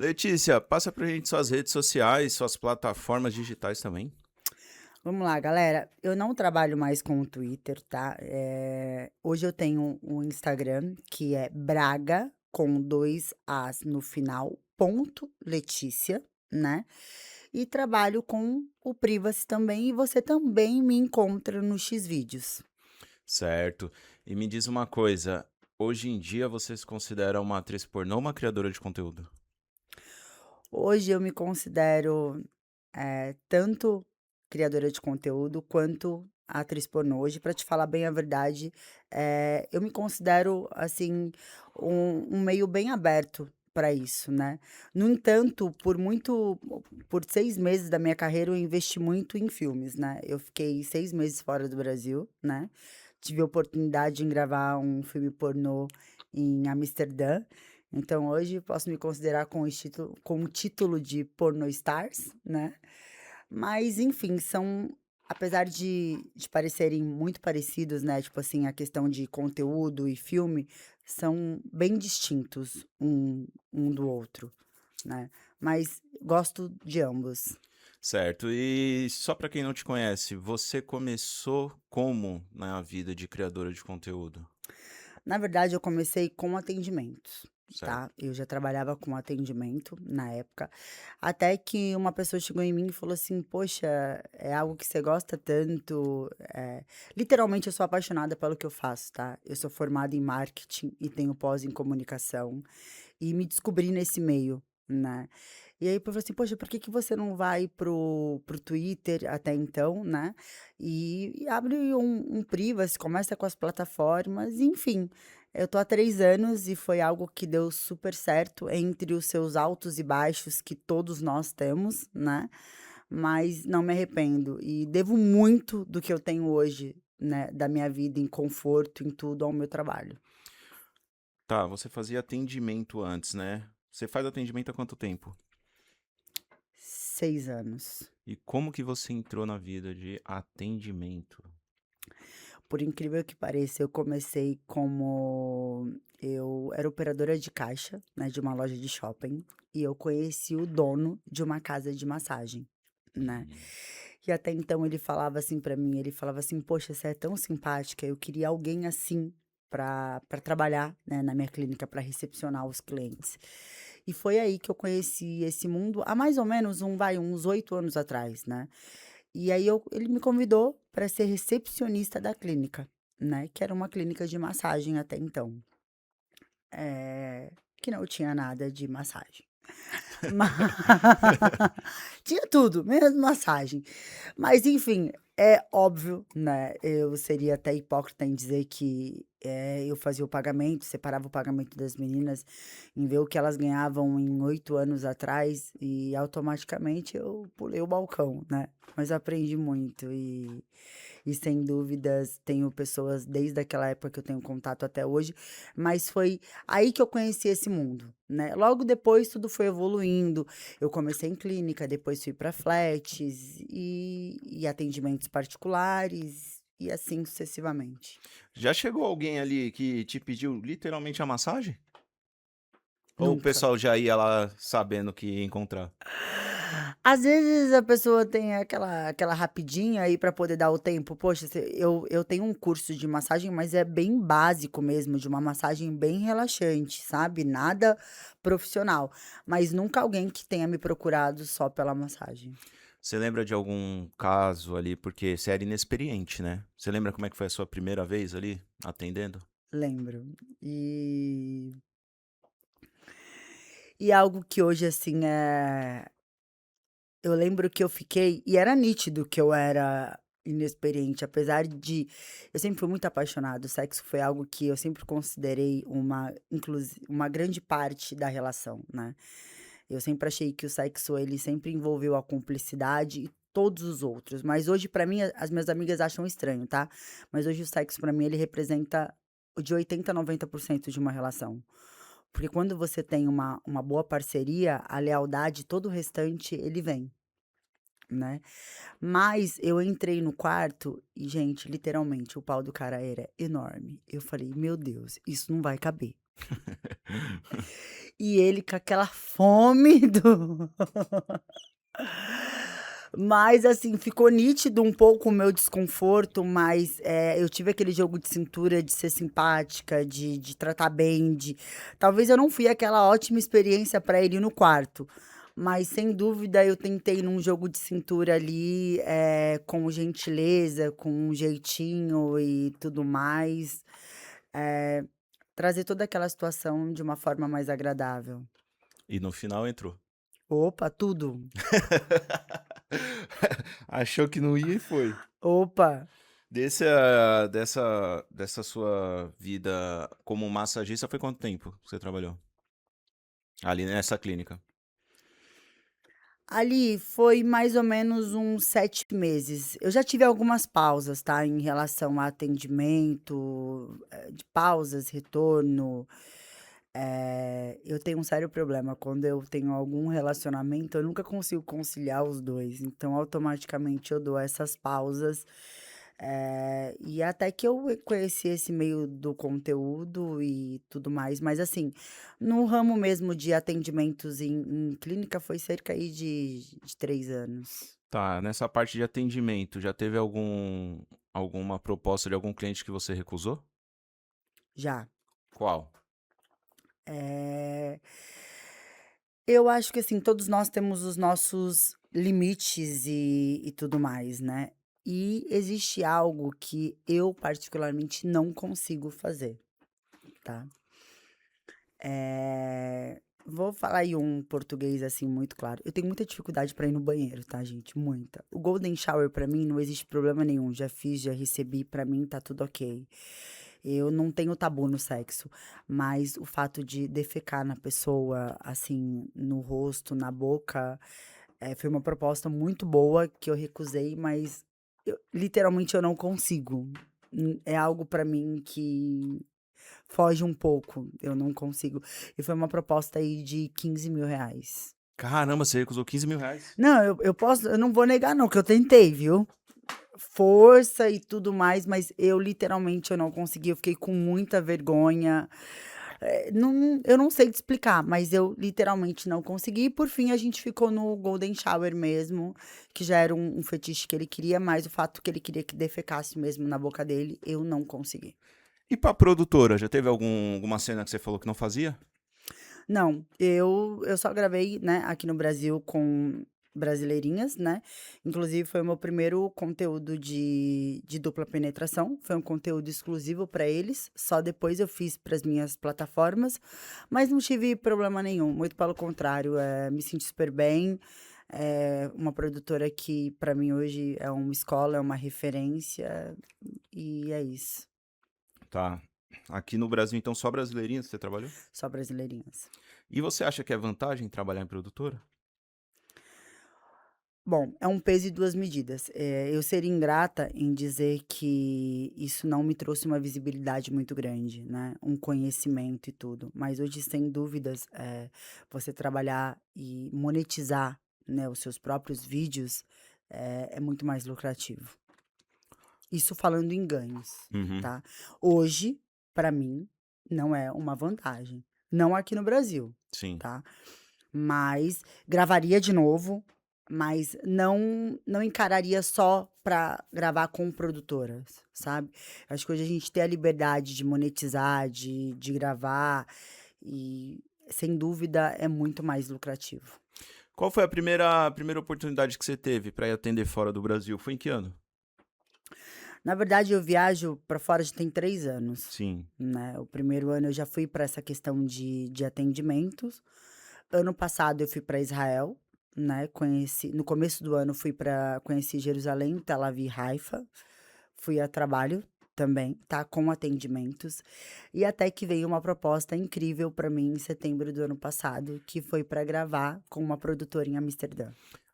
Letícia, passa pra gente suas redes sociais, suas plataformas digitais também. Vamos lá, galera. Eu não trabalho mais com o Twitter, tá? Hoje eu tenho um Instagram que é Braga, com dois As no final, ponto Letícia, né? E trabalho com o Privacy também. E você também me encontra no Xvideos. Certo. E me diz uma coisa, hoje em dia você se considera uma atriz pornô ou uma criadora de conteúdo? Hoje eu me considero tanto criadora de conteúdo quanto atriz pornô. Hoje, pra te falar bem a verdade, eu me considero, assim, um meio bem aberto para isso, né. No entanto, por 6 meses da minha carreira, eu investi muito em filmes, né. Eu fiquei 6 meses fora do Brasil, né. Tive a oportunidade em gravar um filme pornô em Amsterdã. Então hoje posso me considerar com o título de pornostars, né. Mas enfim, apesar de parecerem muito parecidos, né, tipo assim, a questão de conteúdo e filme, são bem distintos um do outro, né. Mas gosto de ambos. Certo. E só pra quem não te conhece, você começou como na vida de criadora de conteúdo? Na verdade, eu comecei com atendimentos, tá? Certo. Eu já trabalhava com atendimento na época, até que uma pessoa chegou em mim e falou assim: Poxa, é algo que você gosta tanto. Literalmente, eu sou apaixonada pelo que eu faço, tá? Eu sou formada em marketing e tenho pós em comunicação, e me descobri nesse meio, né? E aí, eu falei assim: Poxa, por que que você não vai pro Twitter até então, né? E abre um Privacy, começa com as plataformas, enfim. Eu tô há 3 anos e foi algo que deu super certo entre os seus altos e baixos que todos nós temos, né, mas não me arrependo e devo muito do que eu tenho hoje, né, da minha vida em conforto, em tudo, ao meu trabalho. Tá, você fazia atendimento antes, né? Você faz atendimento há quanto tempo? 6 anos. E como que você entrou na vida de atendimento? Por incrível que pareça, eu era operadora de caixa, né, de uma loja de shopping, e eu conheci o dono de uma casa de massagem, né. Uhum. E até então ele falava assim pra mim, ele falava assim: "Poxa, você é tão simpática, eu queria alguém assim pra trabalhar, né, na minha clínica, pra recepcionar os clientes". E foi aí que eu conheci esse mundo há mais ou menos uns 8 anos atrás, né. E aí ele me convidou para ser recepcionista da clínica, né, que era uma clínica de massagem até então, que não tinha nada de massagem. Ma Tinha tudo, menos massagem. Mas enfim, é óbvio, né, eu seria até hipócrita em dizer que, eu fazia o pagamento, separava o pagamento das meninas, em ver o que elas ganhavam em 8 anos atrás e automaticamente eu pulei o balcão, né. Mas aprendi muito e sem dúvidas tenho pessoas desde aquela época que eu tenho contato até hoje, mas foi aí que eu conheci esse mundo, né. Logo depois tudo foi evoluindo, eu comecei em clínica, depois fui para flats e atendimentos particulares e assim sucessivamente. Já chegou alguém ali que te pediu literalmente a massagem? Ou o Nunca. pessoal já ia lá sabendo que ia encontrar? Às vezes a pessoa tem aquela rapidinha aí para poder dar o tempo. Poxa, eu tenho um curso de massagem, mas é bem básico mesmo, de uma massagem bem relaxante, sabe, nada profissional, mas nunca alguém que tenha me procurado só pela massagem. Você lembra de algum caso ali, porque você era inexperiente, né? Você lembra como é que foi a sua primeira vez ali atendendo? Lembro. E algo que hoje, assim, eu lembro que eu fiquei e era nítido que eu era inexperiente, apesar de eu sempre fui muito apaixonada, o sexo foi algo que eu sempre considerei uma grande parte da relação, né. Eu sempre achei que o sexo, ele sempre envolveu a cumplicidade e todos os outros, mas hoje pra mim as minhas amigas acham estranho, tá, mas hoje o sexo pra mim ele representa de 80 a 90% de uma relação. Porque quando você tem uma boa parceria, a lealdade, todo o restante, ele vem, né. Mas eu entrei no quarto e, gente, literalmente, o pau do cara era enorme. Eu falei: "Meu Deus, isso não vai caber". E ele com aquela fome do mas, assim, ficou nítido um pouco o meu desconforto, mas, eu tive aquele jogo de cintura de ser simpática, de tratar bem, de talvez eu não fui aquela ótima experiência para ele no quarto, mas sem dúvida eu tentei num jogo de cintura ali, com gentileza, com um jeitinho e tudo mais, eh, trazer toda aquela situação de uma forma mais agradável. E no final entrou. Opa, tudo. Achou que não ia e foi. Opa. Dessa sua vida como massagista, foi quanto tempo que você trabalhou? Ali nessa clínica? Ali foi mais ou menos uns 7 meses. Eu já tive algumas pausas, tá, em relação a atendimento, de pausas, retorno. Eu tenho um sério problema, quando eu tenho algum relacionamento, eu nunca consigo conciliar os 2. Então automaticamente eu dou essas pausas, e até que eu conheci esse meio do conteúdo e tudo mais, mas assim, no ramo mesmo de atendimentos em clínica foi cerca aí de 3 anos, Tá, nessa parte de atendimento, já teve alguma proposta de algum cliente que você recusou? já. Qual? Eh, eu acho que, assim, todos nós temos os nossos limites e tudo mais, né. E existe algo que eu particularmente não consigo fazer, tá. Vou falar aí um português, assim, muito claro. Eu tenho muita dificuldade pra ir no banheiro, tá, gente, muita. O golden shower pra mim não existe problema nenhum, já fiz, já recebi, pra mim tá tudo ok. Eu não tenho tabu no sexo, mas o fato de defecar na pessoa, assim, no rosto, na boca, foi uma proposta muito boa que eu recusei, mas literalmente eu não consigo. É algo pra mim que foge um pouco, eu não consigo. E foi uma proposta aí de R$ 15.000. Caramba, você recusou R$ 15.000. Não, eu não vou negar não, que eu tentei, viu. Força e tudo mais, mas eu literalmente eu não consegui, eu fiquei com muita vergonha, não eu não sei te explicar, mas eu literalmente não consegui e por fim a gente ficou no golden shower mesmo, que já era um fetiche que ele queria, mas o fato que ele queria que defecasse mesmo na boca dele, eu não consegui. E pra produtora, já teve alguma cena que você falou que não fazia? Não, eu só gravei, né, aqui no Brasil com brasileirinhas, né, inclusive foi o meu primeiro conteúdo de dupla penetração, foi um conteúdo exclusivo para eles, só depois eu fiz para as minhas plataformas, mas não tive problema nenhum, muito pelo contrário, me senti super bem, uma produtora que para mim hoje é uma escola, é uma referência, e é isso, Tá. Aqui no Brasil, então, só brasileirinhas que você trabalhou? só brasileirinhas. E você acha que é vantagem trabalhar em produtora? Bom, é um peso e 2 medidas. Eu seria ingrata em dizer que isso não me trouxe uma visibilidade muito grande, né, um conhecimento e tudo, mas hoje, sem dúvidas, você trabalhar e monetizar, né, os seus próprios vídeos, é muito mais lucrativo. Isso falando em ganhos, Uhum, tá. Hoje, para mim, não é uma vantagem, não aqui no Brasil, sim. tá. Mas gravaria de novo, mas não encararia só pra gravar com produtoras, sabe. Acho que hoje a gente tem a liberdade de monetizar, de gravar e, sem dúvida, é muito mais lucrativo. Qual foi a primeira oportunidade que você teve para ir atender fora do Brasil? Foi em que ano? Na verdade, eu viajo pra fora já tem 3 anos, Sim. né. O primeiro ano eu já fui pra essa questão de atendimentos. Ano passado eu fui para Israel, né, conheci no começo do ano fui para conheci Jerusalém, Tel Aviv, Haifa, fui a trabalho também, tá, com atendimentos, e até que veio uma proposta incrível para mim em setembro do ano passado, que foi para gravar com uma produtora em Amsterdã.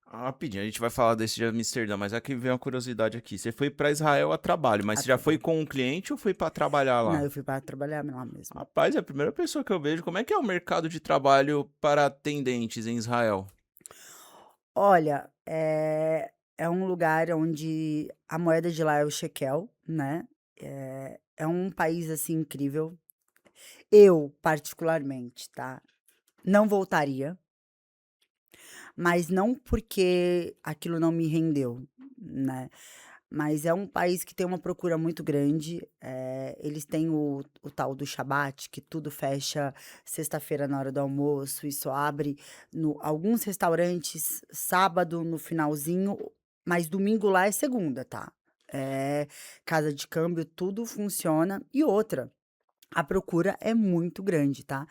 Rapidinho, a gente vai falar desse de Amsterdã, mas aqui vem uma curiosidade aqui. Você foi para Israel a trabalho, mas A você já foi trabalho. com um cliente ou foi para trabalhar Não, lá? eu fui para trabalhar lá mesmo. Rapaz, é a primeira pessoa que eu vejo. Como é que é o mercado de trabalho para atendentes em Israel? Olha, é um lugar onde a moeda de lá é o shekel, né, é um país, assim, incrível. Eu, particularmente, tá, não voltaria, mas não porque aquilo não me rendeu, né, mas é um país que tem uma procura muito grande, eles têm o tal do Shabat, que tudo fecha sexta-feira na hora do almoço e só abre no alguns restaurantes sábado no finalzinho, mas domingo lá é segunda, tá. Casa de câmbio, tudo funciona. E outra, a procura é muito grande, tá.